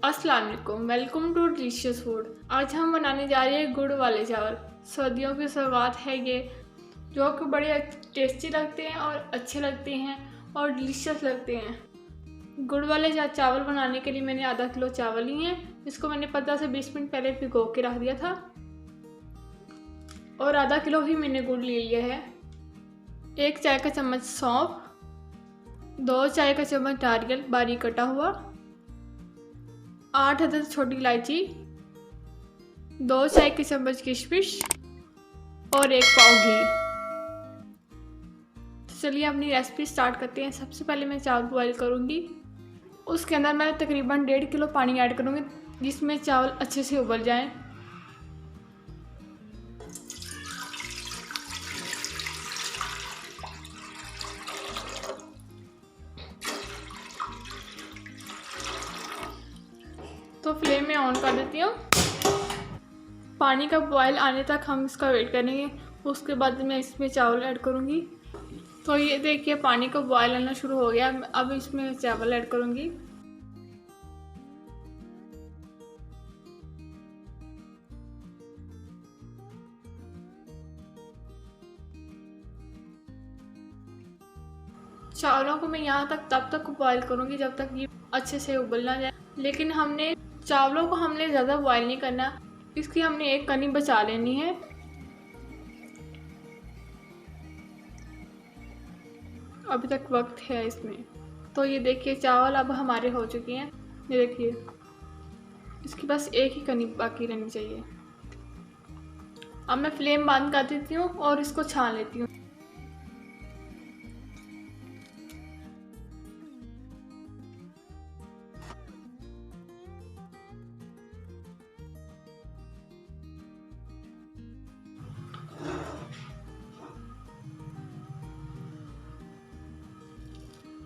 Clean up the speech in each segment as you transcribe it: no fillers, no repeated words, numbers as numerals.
अस्सलाम वालेकुम, welcome to delicious food. आज हम बनाने जा रहे हैं गुड़ वाले चावल। सर्दियों की सौगात है ये, जो कि बड़े टेस्टी लगते हैं और अच्छे लगते हैं और डिलीशियस लगते हैं। गुड़ वाले चावल बनाने के लिए मैंने आधा किलो चावल लिए हैं। इसको मैंने 15 से 20 मिनट पहले भिगो के रख दिया था और आधा किलो ही मैंने गुड़ ले लिया है। 1 चाय का चम्मच सौंफ, 2 चाय का चम्मच नारियल बारीक कटा हुआ, 8 अदद छोटी इलायची, 2 चाय के चम्मच किशमिश और 1 पाव घी। तो चलिए अपनी रेसिपी स्टार्ट करते हैं। सबसे पहले मैं चावल बॉईल करूँगी। उसके अंदर मैं तकरीबन 1.5 किलो पानी ऐड करूँगी, जिसमें चावल अच्छे से उबल जाएं। तो फ्लेम में ऑन कर देती हूँ। पानी का बॉयल आने तक हम इसका वेट करेंगे। उसके बाद मैं इसमें चावल ऐड करूँगी। तो ये देखिए पानी का बॉयल आना शुरू हो गया। अब इसमें चावल ऐड करूँगी। चावलों को मैं यहाँ तक तब तक बॉयल करूँगी जब तक ये अच्छे से उबल ना जाए। लेकिन चावलों को हमने ज़्यादा बॉयल नहीं करना, इसकी हमने एक कनी बचा लेनी है। अभी तक वक्त है इसमें। तो ये देखिए चावल अब हमारे हो चुके हैं। ये देखिए इसकी बस एक ही कनी बाकी रहनी चाहिए। अब मैं फ्लेम बंद कर देती हूँ और इसको छान लेती हूँ।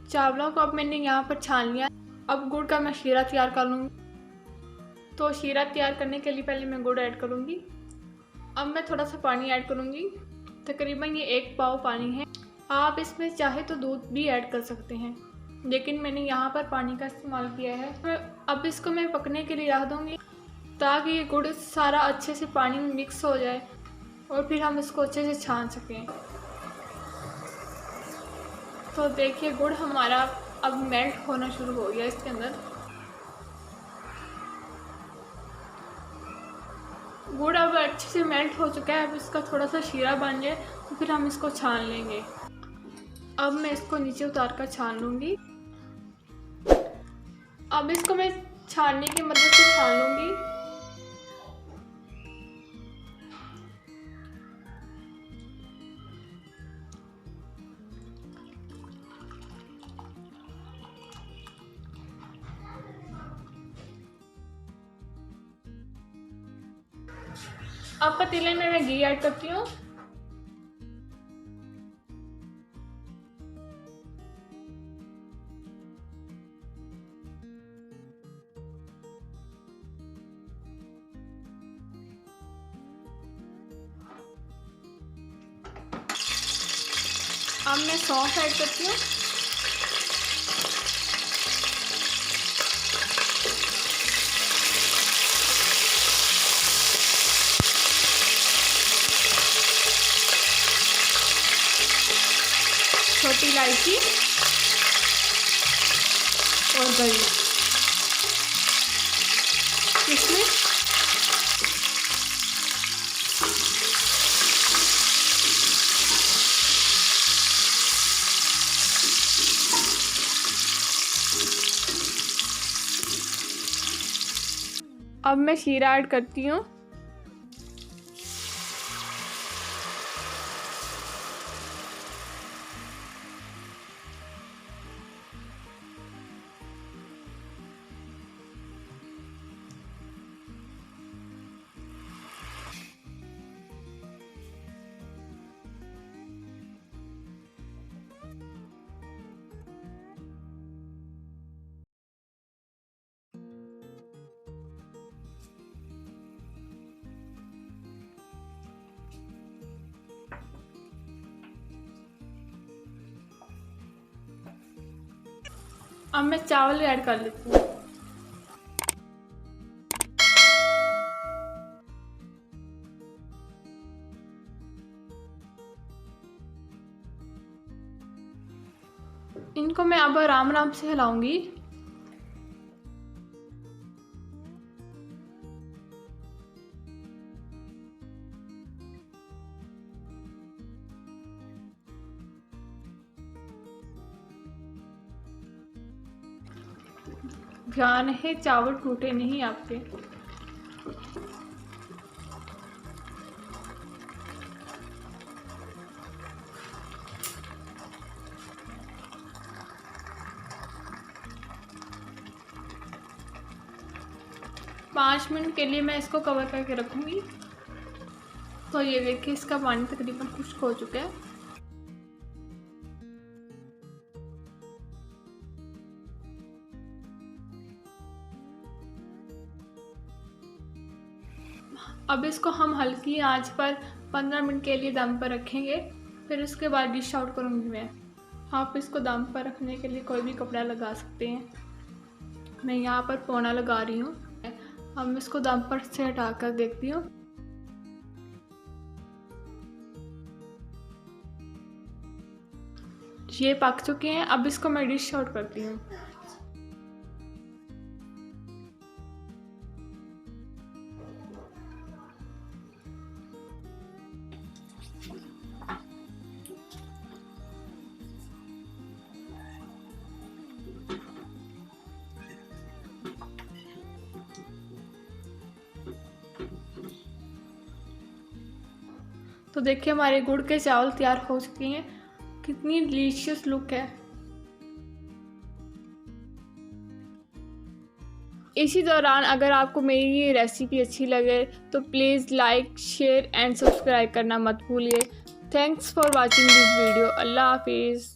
चावलों को अब मैंने यहाँ पर छान लिया। अब गुड़ का मैं शीरा तैयार कर लूँगी। तो शीरा तैयार करने के लिए पहले मैं गुड़ ऐड करूँगी। अब मैं थोड़ा सा पानी ऐड करूँगी। तकरीबन ये 1 पाव पानी है। आप इसमें चाहे तो दूध भी ऐड कर सकते हैं, लेकिन मैंने यहाँ पर पानी का इस्तेमाल किया है। अब इसको मैं पकने के लिए रख दूँगी, ताकि ये गुड़ सारा अच्छे से पानी में मिक्स हो जाए और फिर हम इसको अच्छे से छान सकें। तो देखिए गुड़ हमारा अब मेल्ट होना शुरू हो गया इसके अंदर। गुड़ अब अच्छे से मेल्ट हो चुका है। अब इसका थोड़ा सा शीरा बन जाए तो फिर हम इसको छान लेंगे। अब मैं इसको नीचे उतार कर छान लूँगी। अब इसको मैं छानने की मदद से छान लूँगी। अब पतीले में मैं घी ऐड करती हूँ। अब मैं सौंफ ऐड करती हूँ। छोटी इलायची और दही, किशमिश, अब मैं शीरा ऐड करती हूँ। अब मैं चावल ऐड कर लेती हूँ। इनको मैं अब आराम आराम से हिलाऊंगी। ध्यान है चावल टूटे नहीं आपके। पाँच मिनट के लिए मैं इसको कवर करके रखूंगी। तो ये देखिए इसका पानी तकरीबन खुश्क हो चुका है। अब इसको हम हल्की आंच पर 15 मिनट के लिए दम पर रखेंगे, फिर उसके बाद डिश आउट करूँगी मैं। आप इसको दम पर रखने के लिए कोई भी कपड़ा लगा सकते हैं। मैं यहाँ पर पौना लगा रही हूँ। अब मैं इसको दम पर से हटा कर देखती हूँ। ये पक चुके हैं। अब इसको मैं डिश आउट करती हूँ। तो देखिए हमारे गुड़ के चावल तैयार हो चुके हैं। कितनी डिलीशियस लुक है। इसी दौरान अगर आपको मेरी ये रेसिपी अच्छी लगे तो please like, share and subscribe करना मत भूलिए। Thanks for watching this video. अल्लाह हाफिज़।